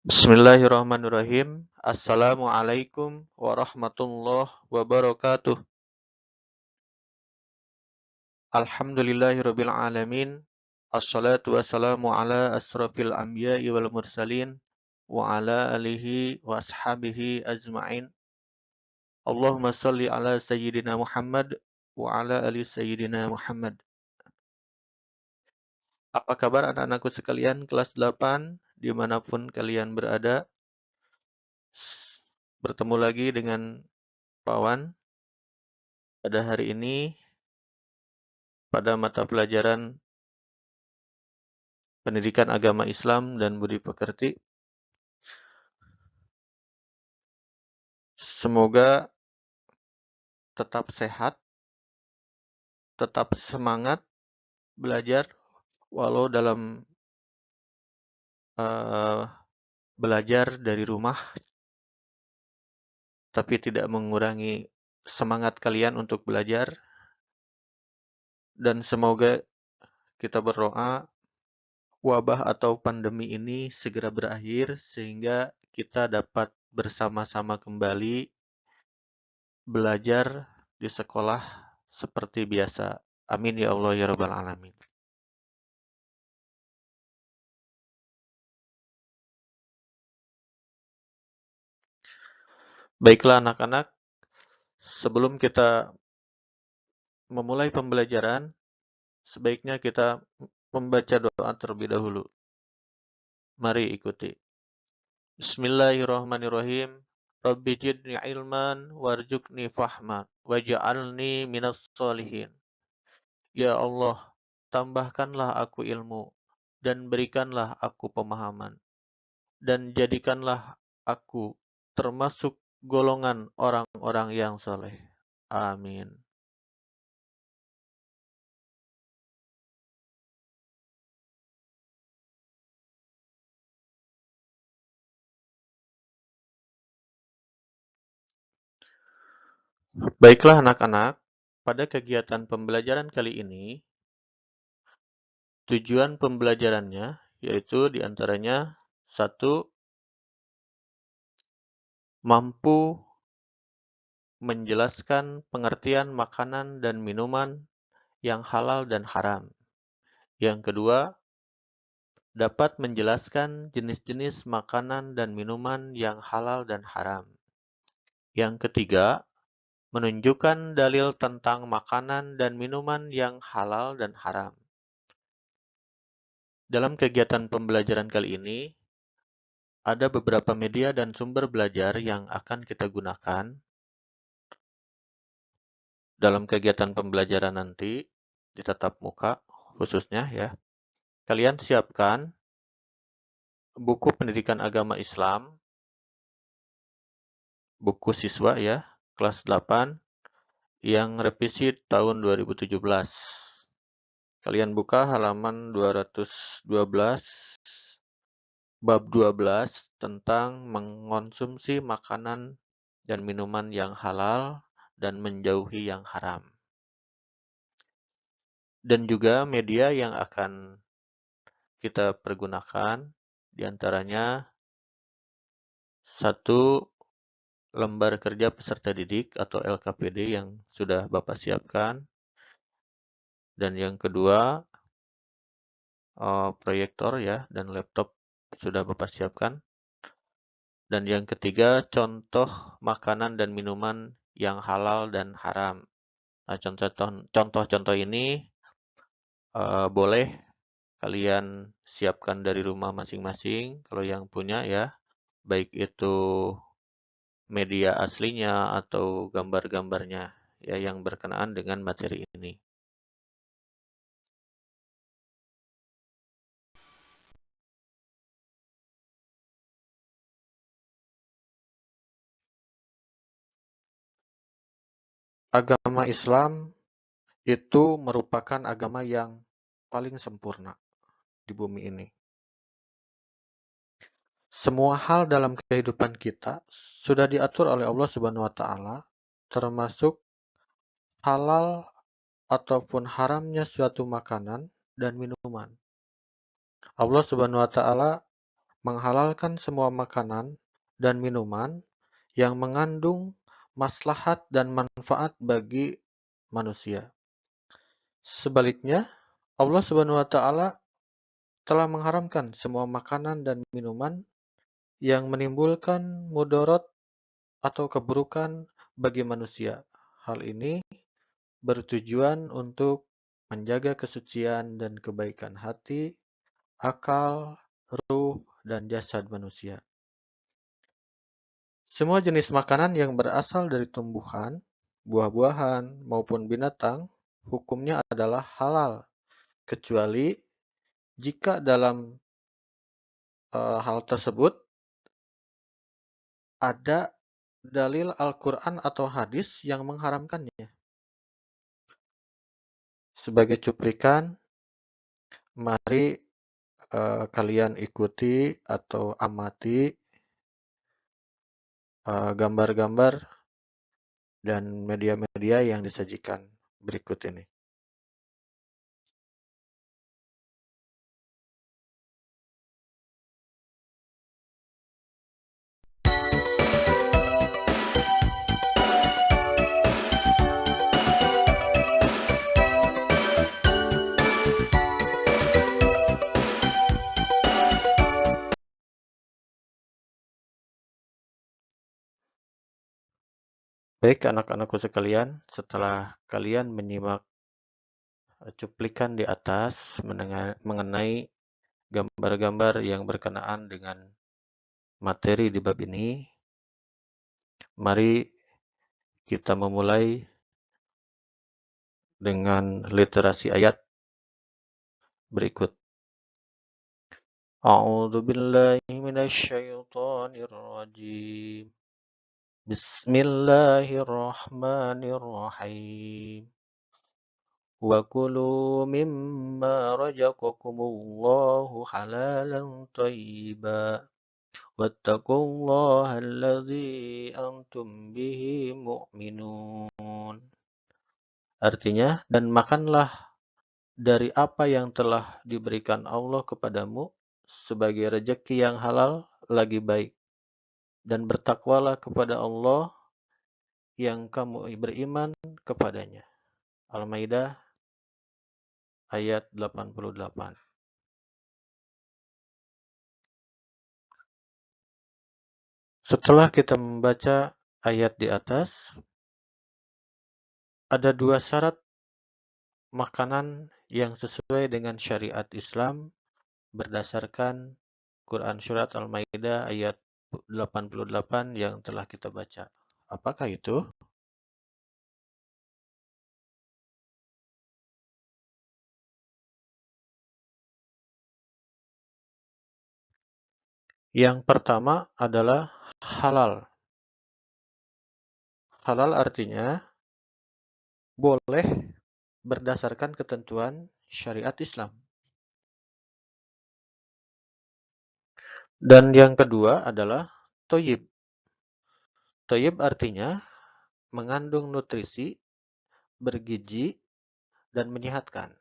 Bismillahirrahmanirrahim. Assalamualaikum warahmatullahi wabarakatuh. Alhamdulillahirabbil alamin. Assalatu wassalamu ala asrafil anbiya'i wal mursalin wa ala alihi wa ashabihi ajma'in. Allahumma shalli ala sayyidina Muhammad wa ala ali sayyidina Muhammad. Apa kabar anak-anakku sekalian kelas 8 dimanapun kalian berada? Bertemu lagi dengan Pak Wan pada hari ini pada mata pelajaran Pendidikan Agama Islam dan Budi Pekerti. Semoga tetap sehat, tetap semangat belajar walau dalam belajar dari rumah, tapi tidak mengurangi semangat kalian untuk belajar. Dan semoga kita berdoa wabah atau pandemi ini segera berakhir sehingga kita dapat bersama-sama kembali belajar di sekolah seperti biasa. Amin ya Allah ya Rabbal Alamin. Baiklah anak-anak, sebelum kita memulai pembelajaran, sebaiknya kita membaca doa terlebih dahulu. Mari ikuti. Bismillahirrahmanirrahim. Rabbi jidni ilman warzuqni fahman waj'alni minas solihin. Ya Allah, tambahkanlah aku ilmu dan berikanlah aku pemahaman dan jadikanlah aku termasuk golongan orang-orang yang soleh. Amin. Baiklah anak-anak, pada kegiatan pembelajaran kali ini, tujuan pembelajarannya yaitu diantaranya 1. Mampu menjelaskan pengertian makanan dan minuman yang halal dan haram. Yang kedua, dapat menjelaskan jenis-jenis makanan dan minuman yang halal dan haram. Yang ketiga, menunjukkan dalil tentang makanan dan minuman yang halal dan haram. Dalam kegiatan pembelajaran kali ini, ada beberapa media dan sumber belajar yang akan kita gunakan dalam kegiatan pembelajaran nanti di tatap muka khususnya ya. Kalian siapkan buku pendidikan agama Islam, buku siswa ya, kelas 8 yang revisi tahun 2017. Kalian buka halaman 212 bab 12 tentang mengonsumsi makanan dan minuman yang halal dan menjauhi yang haram. Dan juga media yang akan kita pergunakan diantaranya 1. Lembar kerja peserta didik atau LKPD yang sudah Bapak siapkan. Dan yang kedua, proyektor ya dan laptop sudah Bapak siapkan. Dan yang ketiga, contoh makanan dan minuman yang halal dan haram. Nah, contoh-contoh ini boleh kalian siapkan dari rumah masing-masing kalau yang punya ya, baik itu media aslinya atau gambar-gambarnya ya yang berkenaan dengan materi ini. Agama Islam itu merupakan agama yang paling sempurna di bumi ini. Semua hal dalam kehidupan kita sudah diatur oleh Allah Subhanahu wa taala, termasuk halal ataupun haramnya suatu makanan dan minuman. Allah Subhanahu wa taala menghalalkan semua makanan dan minuman yang mengandung maslahat dan manfaat bagi manusia. Sebaliknya, Allah Subhanahu wa taala telah mengharamkan semua makanan dan minuman yang menimbulkan mudarat atau keburukan bagi manusia. Hal ini bertujuan untuk menjaga kesucian dan kebaikan hati, akal, ruh, dan jasad manusia. Semua jenis makanan yang berasal dari tumbuhan, buah-buahan, maupun binatang, hukumnya adalah halal, kecuali jika dalam hal tersebut ada dalil Al-Quran atau hadis yang mengharamkannya. Sebagai cuplikan, mari kalian ikuti atau amati gambar-gambar dan media-media yang disajikan berikut ini. Baik anak-anakku sekalian, setelah kalian menyimak cuplikan di atas mengenai gambar-gambar yang berkenaan dengan materi di bab ini, mari kita memulai dengan literasi ayat berikut. A'udzu billahi minasyaitonir rajim. Bismillahirrahmanirrahim. Wa kulu mimma razaqakumullahu halalan thayyiba. Wattaqullaha alladzi antum bihi mu'minun. Artinya, dan makanlah dari apa yang telah diberikan Allah kepadamu sebagai rezeki yang halal lagi baik. Dan bertakwalah kepada Allah yang kamu beriman kepadanya. Al-Maidah ayat 88. Setelah kita membaca ayat di atas, ada dua syarat makanan yang sesuai dengan syariat Islam berdasarkan Quran Surat Al-Maidah ayat 88 yang telah kita baca. Apakah itu? Yang pertama adalah halal. Halal artinya boleh berdasarkan ketentuan syariat Islam. Dan yang kedua adalah thayyib. Thayyib artinya mengandung nutrisi, bergizi, dan menyehatkan.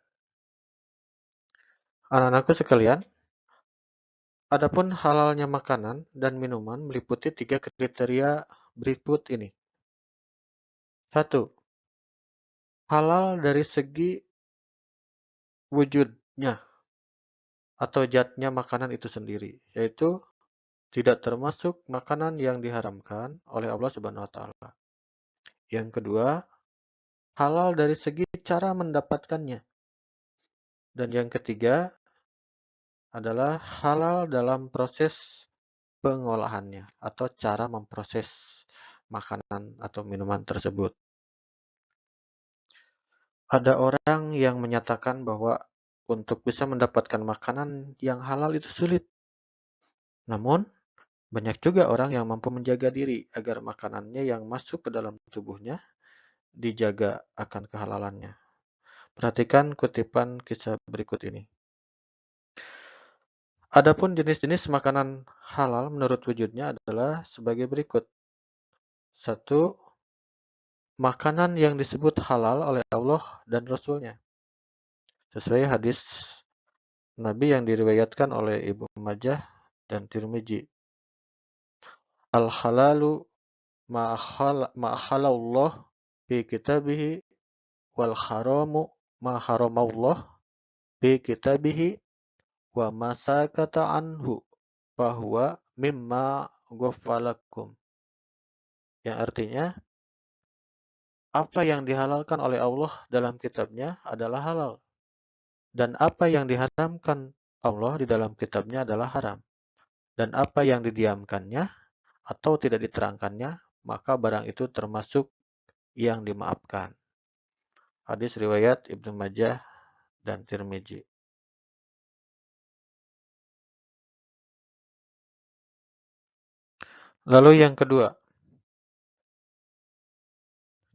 Anak-anakku sekalian, adapun halalnya makanan dan minuman meliputi 3 kriteria berikut ini. 1. Halal dari segi wujudnya atau zatnya makanan itu sendiri, yaitu tidak termasuk makanan yang diharamkan oleh Allah Subhanahu wa taala. Yang kedua, halal dari segi cara mendapatkannya. Dan yang ketiga adalah halal dalam proses pengolahannya atau cara memproses makanan atau minuman tersebut. Ada orang yang menyatakan bahwa untuk bisa mendapatkan makanan yang halal itu sulit. Namun, banyak juga orang yang mampu menjaga diri agar makanannya yang masuk ke dalam tubuhnya dijaga akan kehalalannya. Perhatikan kutipan kisah berikut ini. Adapun jenis-jenis makanan halal menurut wujudnya adalah sebagai berikut. 1. Makanan yang disebut halal oleh Allah dan Rasul-Nya. Sesuai hadis Nabi yang diriwayatkan oleh Ibnu Majah dan Tirmizi. Al-halalu ma Allah fi kitabihi wal haramu ma haramallah fi kitabihi wa ma sakata anhu fahuwa mimma ghaffalakum. Yang artinya, apa yang dihalalkan oleh Allah dalam kitabnya adalah halal. Dan apa yang diharamkan Allah di dalam kitabnya adalah haram. Dan apa yang didiamkannya atau tidak diterangkannya, maka barang itu termasuk yang dimaafkan. Hadis riwayat Ibnu Majah dan Tirmizi. Lalu yang kedua,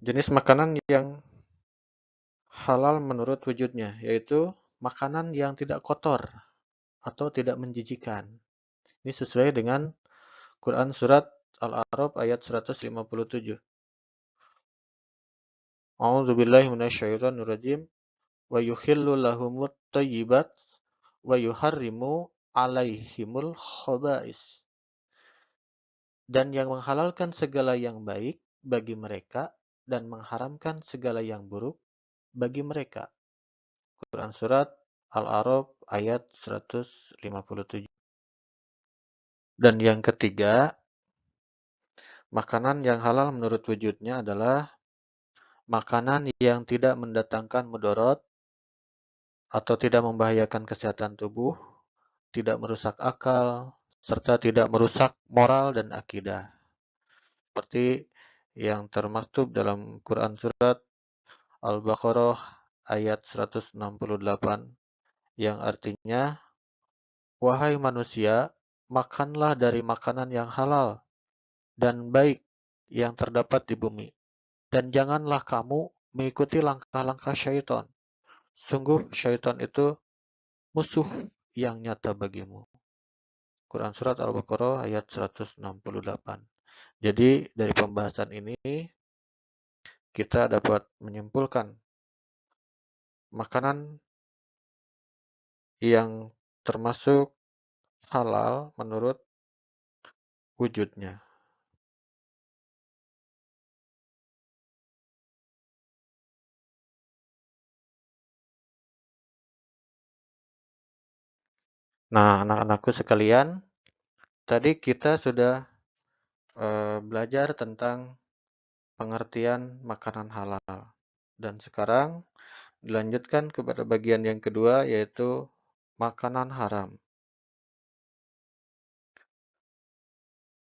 jenis makanan yang halal menurut wujudnya, yaitu makanan yang tidak kotor atau tidak menjijikan. Ini sesuai dengan Quran surat Al-A'raf ayat 157. A'udzubillahi minasyaitonirrajim. Wa yuhillu lahumut thayyibat wa yuharrimu alaihimul khaba'is. Dan yang menghalalkan segala yang baik bagi mereka dan mengharamkan segala yang buruk bagi mereka. Quran surat Al-A'raf ayat 157. Dan yang ketiga, makanan yang halal menurut wujudnya adalah makanan yang tidak mendatangkan mudarat atau tidak membahayakan kesehatan tubuh, tidak merusak akal, serta tidak merusak moral dan akidah. Seperti yang termaktub dalam Quran surat Al-Baqarah ayat 168 yang artinya, wahai manusia, makanlah dari makanan yang halal dan baik yang terdapat di bumi. Dan janganlah kamu mengikuti langkah-langkah syaitan. Sungguh syaitan itu musuh yang nyata bagimu. Quran surat Al-Baqarah ayat 168. Jadi dari pembahasan ini kita dapat menyimpulkan makanan yang termasuk halal menurut wujudnya. Nah, anak-anakku sekalian, tadi kita sudah belajar tentang pengertian makanan halal. Dan sekarang dilanjutkan kepada bagian yang kedua, yaitu makanan haram.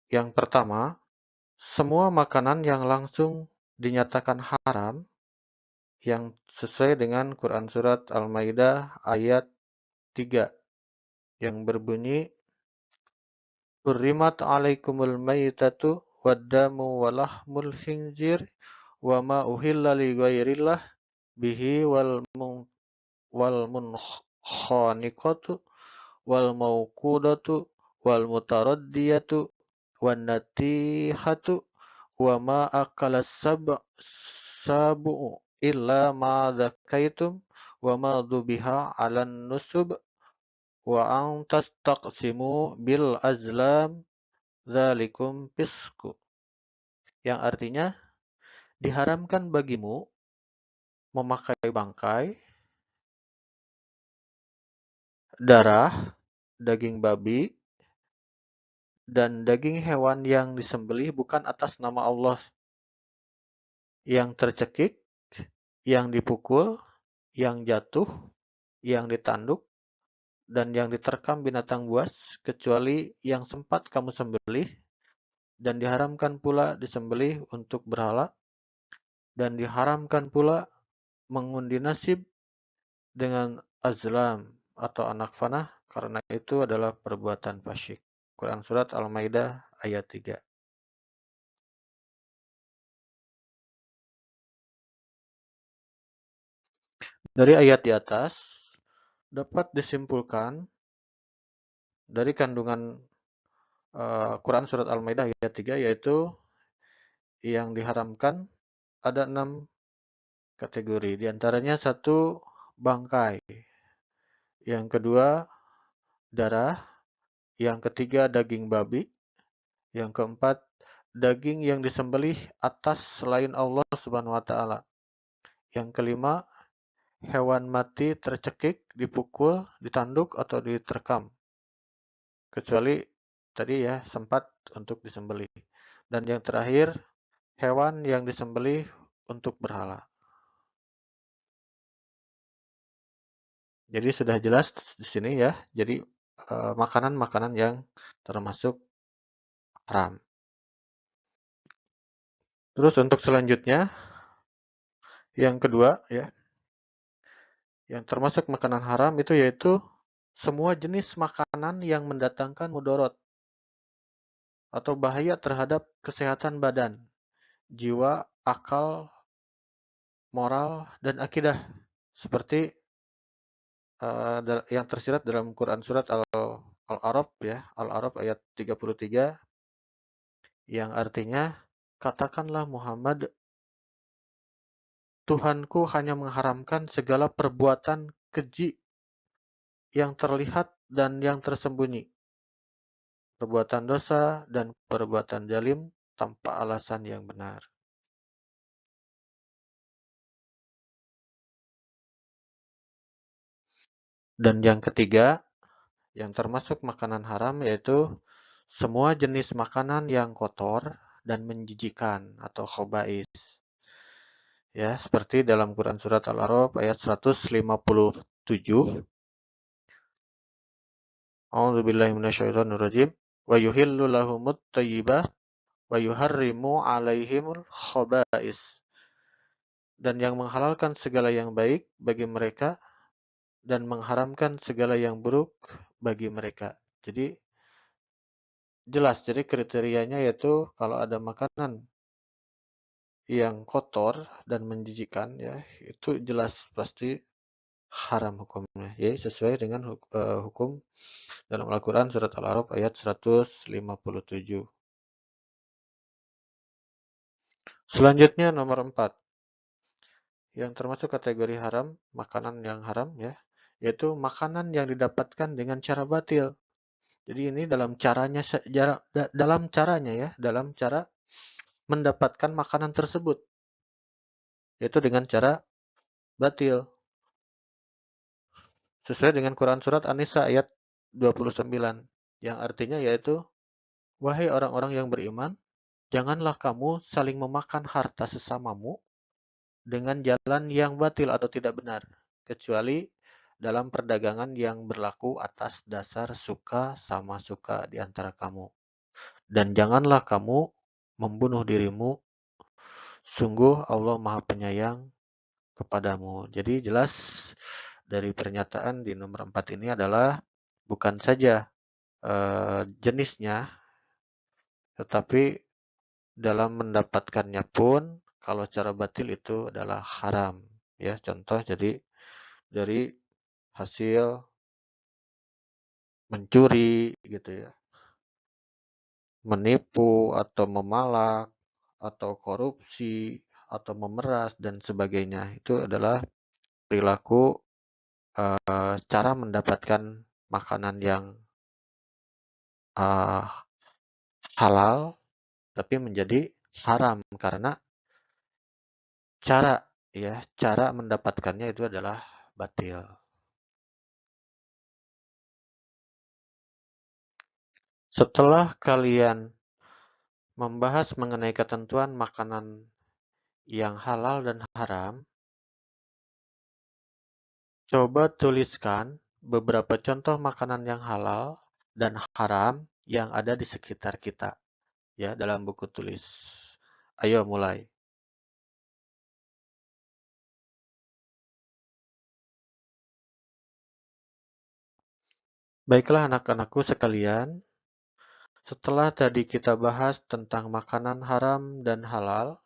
Yang pertama, semua makanan yang langsung dinyatakan haram yang sesuai dengan Quran surat Al-Maidah ayat 3 yang berbunyi, "Hurrimat 'alaikumul maitatu wad-damu wa lahmul khinzir wa ma uhilla li ghairillah bihi wal munkhaniqatu wal mauqudatu wal mutaraddiyatu wan natihatu wa ma akalas sab'u illa ma dzakaitum wa ma dzubiha 'alan nusub wa an tastaqsimu bil azlam dzalikum fisqu." Yang artinya, diharamkan bagimu memakai bangkai, darah, daging babi, dan daging hewan yang disembelih bukan atas nama Allah, yang tercekik, yang dipukul, yang jatuh, yang ditanduk, dan yang diterkam binatang buas, kecuali yang sempat kamu sembelih, dan diharamkan pula disembelih untuk berhala, dan diharamkan pula mengundi nasib dengan azlam atau anak panah, karena itu adalah perbuatan fasyik. Quran surat Al-Maidah ayat 3. Dari ayat di atas dapat disimpulkan dari kandungan Quran surat Al-Maidah ayat 3, yaitu yang diharamkan ada 6 kategori. Di antaranya satu, bangkai. Yang kedua, darah. Yang ketiga, daging babi. Yang keempat, daging yang disembelih atas selain Allah Subhanahu wa taala. Yang kelima, hewan mati tercekik, dipukul, ditanduk atau diterkam. Kecuali tadi ya sempat untuk disembelih. Dan yang terakhir, hewan yang disembelih untuk berhala. Jadi sudah jelas di sini ya. Jadi makanan-makanan yang termasuk haram. Terus untuk selanjutnya, yang kedua ya, yang termasuk makanan haram itu yaitu semua jenis makanan yang mendatangkan mudorot atau bahaya terhadap kesehatan badan, jiwa, akal, moral, dan akidah. Seperti yang tersirat dalam Quran surat Al-A'raf ya, Al-A'raf ayat 33 yang artinya, katakanlah Muhammad, Tuhanku hanya mengharamkan segala perbuatan keji yang terlihat dan yang tersembunyi, perbuatan dosa dan perbuatan zalim tanpa alasan yang benar. Dan yang ketiga, yang termasuk makanan haram yaitu semua jenis makanan yang kotor dan menjijikan atau khobais. Ya, seperti dalam Quran surat Al-A'raf ayat 157. A'udzubillahi minasyaitonirrajim. Wa yuhillu lahumut thayyibah wa yuharrimu 'alaihimul khaba'is. Dan yang menghalalkan segala yang baik bagi mereka dan mengharamkan segala yang buruk bagi mereka. Jadi jelas, jadi kriterianya yaitu kalau ada makanan yang kotor dan menjijikan ya, itu jelas pasti haram hukumnya. Ya, sesuai dengan hukum dalam Al-Quran surat Al-A'raf ayat 157. Selanjutnya nomor 4. Yang termasuk kategori haram, makanan yang haram ya, yaitu makanan yang didapatkan dengan cara batil. Jadi ini dalam caranya ya, dalam cara mendapatkan makanan tersebut, yaitu dengan cara batil. Sesuai dengan Quran surat An-Nisa ayat 29, yang artinya yaitu, wahai orang-orang yang beriman, janganlah kamu saling memakan harta sesamamu dengan jalan yang batil atau tidak benar, kecuali dalam perdagangan yang berlaku atas dasar suka sama suka di antara kamu. Dan janganlah kamu membunuh dirimu, sungguh Allah Maha Penyayang kepadamu. Jadi jelas dari pernyataan di nomor 4 ini adalah bukan saja jenisnya, tetapi dalam mendapatkannya pun kalau secara batil itu adalah haram. Ya, contoh jadi dari hasil mencuri gitu ya, menipu atau memalak atau korupsi atau memeras dan sebagainya. Itu adalah perilaku cara mendapatkan makanan yang uh, halal tapi menjadi haram karena cara mendapatkannya itu adalah batil. Setelah kalian membahas mengenai ketentuan makanan yang halal dan haram, coba tuliskan beberapa contoh makanan yang halal dan haram yang ada di sekitar kita ya dalam buku tulis. Ayo mulai. Baiklah anak-anakku sekalian, setelah tadi kita bahas tentang makanan haram dan halal,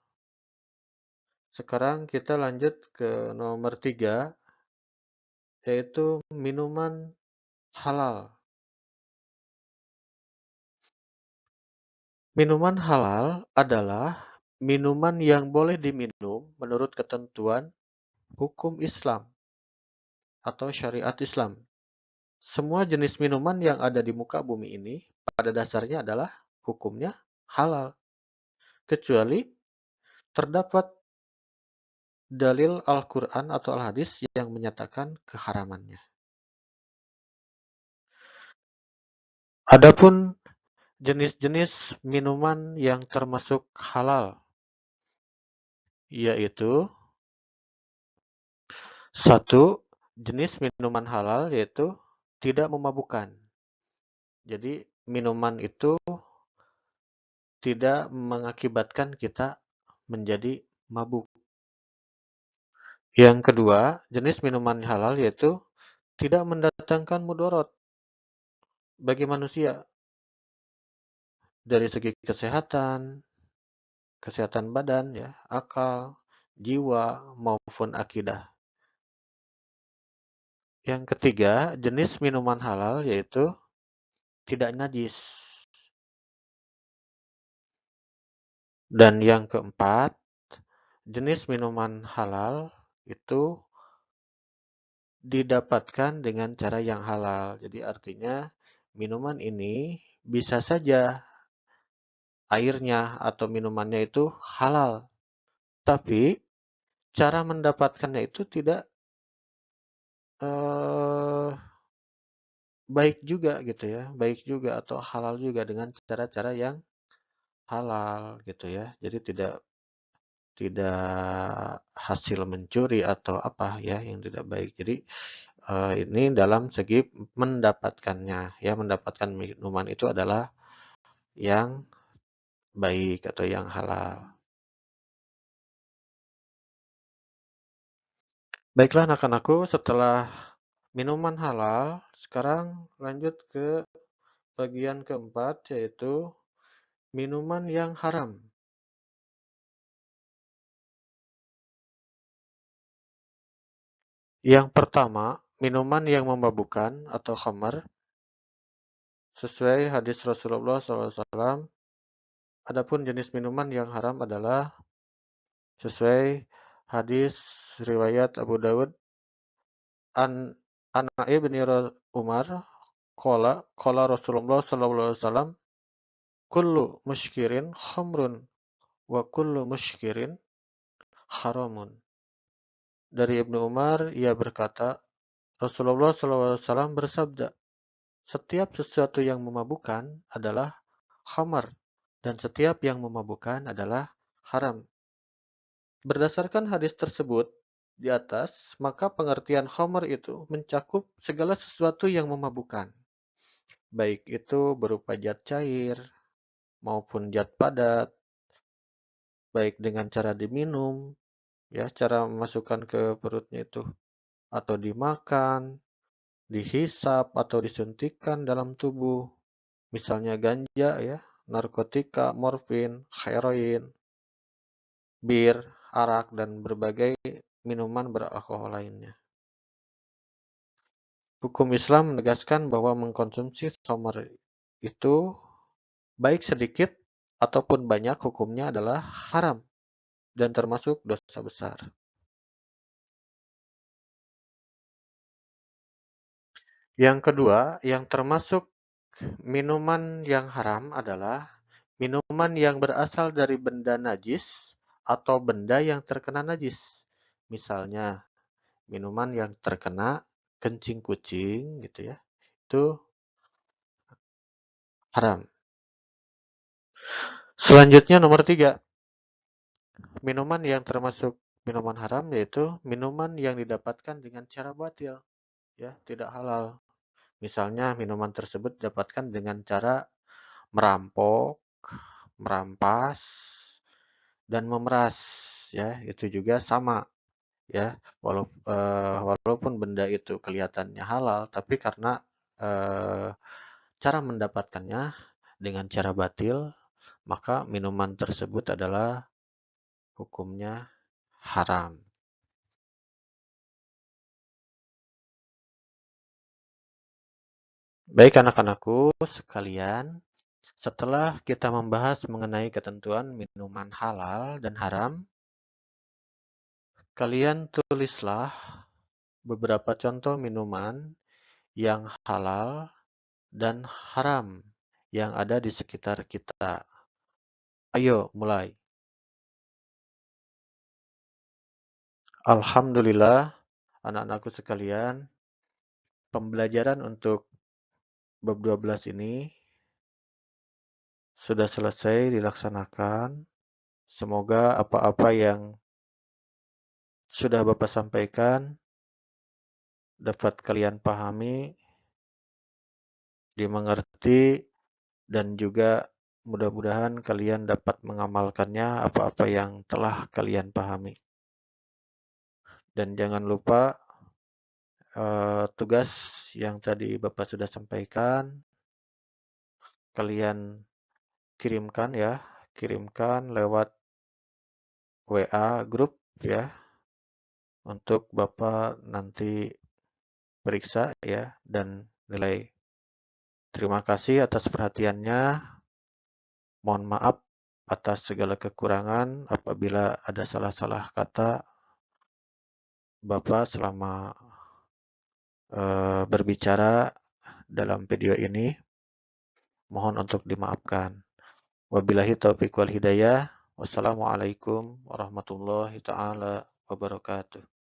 sekarang kita lanjut ke nomor 3, yaitu minuman halal. Minuman halal adalah minuman yang boleh diminum menurut ketentuan hukum Islam atau syariat Islam. Semua jenis minuman yang ada di muka bumi ini pada dasarnya adalah hukumnya halal, kecuali terdapat dalil Al-Quran atau Al-Hadis yang menyatakan keharamannya. Adapun jenis-jenis minuman yang termasuk halal, yaitu satu, jenis minuman halal yaitu tidak memabukkan. Jadi minuman itu tidak mengakibatkan kita menjadi mabuk. Yang kedua, jenis minuman halal yaitu tidak mendatangkan mudarat bagi manusia dari segi kesehatan badan, ya, akal, jiwa, maupun akidah. Yang ketiga, jenis minuman halal yaitu tidak najis. Dan yang keempat, jenis minuman halal itu didapatkan dengan cara yang halal. Jadi artinya minuman ini bisa saja airnya atau minumannya itu halal, tapi cara mendapatkannya itu tidak eh, baik juga gitu ya, baik juga atau halal juga dengan cara-cara yang halal gitu ya. Jadi tidak tidak hasil mencuri atau apa ya yang tidak baik. Jadi ini dalam segi mendapatkannya ya, mendapatkan minuman itu adalah yang baik atau yang halal. Baiklah anak-anakku, setelah minuman halal, sekarang lanjut ke bagian keempat, yaitu minuman yang haram. Yang pertama, minuman yang memabukkan atau khamar. Sesuai hadis Rasulullah SAW, adapun jenis minuman yang haram adalah sesuai hadis riwayat Abu Dawud an bin Umar qala Rasulullah SAW, kullu muskirin khamrun wa kullu muskirin haramun. Dari Ibnu Umar, ia berkata, Rasulullah SAW bersabda, setiap sesuatu yang memabukkan adalah khamar, dan setiap yang memabukkan adalah haram. Berdasarkan hadis tersebut di atas, maka pengertian khamar itu mencakup segala sesuatu yang memabukkan, baik itu berupa zat cair maupun zat padat, baik dengan cara diminum, ya, cara memasukkan ke perutnya itu, atau dimakan, dihisap atau disuntikkan dalam tubuh, misalnya ganja ya, narkotika, morfin, heroin, bir, arak, dan berbagai minuman beralkohol lainnya. Hukum Islam menegaskan bahwa mengkonsumsi khamar itu baik sedikit ataupun banyak hukumnya adalah haram dan termasuk dosa besar. Yang kedua, yang termasuk minuman yang haram adalah minuman yang berasal dari benda najis atau benda yang terkena najis. Misalnya, minuman yang terkena kencing kucing gitu ya. Itu haram. Selanjutnya nomor 3, minuman yang termasuk minuman haram yaitu minuman yang didapatkan dengan cara batil, ya, tidak halal. Misalnya minuman tersebut didapatkan dengan cara merampok, merampas, dan memeras, ya, itu juga sama, ya. Walaupun benda itu kelihatannya halal, tapi karena eh, cara mendapatkannya dengan cara batil, maka minuman tersebut adalah hukumnya haram. Baik anak-anakku sekalian, setelah kita membahas mengenai ketentuan minuman halal dan haram, kalian tulislah beberapa contoh minuman yang halal dan haram yang ada di sekitar kita. Ayo mulai. Alhamdulillah, anak-anakku sekalian, pembelajaran untuk bab 12 ini sudah selesai dilaksanakan. Semoga apa-apa yang sudah Bapak sampaikan dapat kalian pahami, dimengerti, dan juga mudah-mudahan kalian dapat mengamalkannya apa-apa yang telah kalian pahami. Dan jangan lupa tugas yang tadi Bapak sudah sampaikan, kalian kirimkan ya, kirimkan lewat WA grup ya, untuk Bapak nanti periksa ya, dan nilai. Terima kasih atas perhatiannya. Mohon maaf atas segala kekurangan apabila ada salah-salah kata Bapak selama berbicara dalam video ini. Mohon untuk dimaafkan. Wabillahi taufiq wal hidayah. Wassalamualaikum warahmatullahi taala wabarakatuh.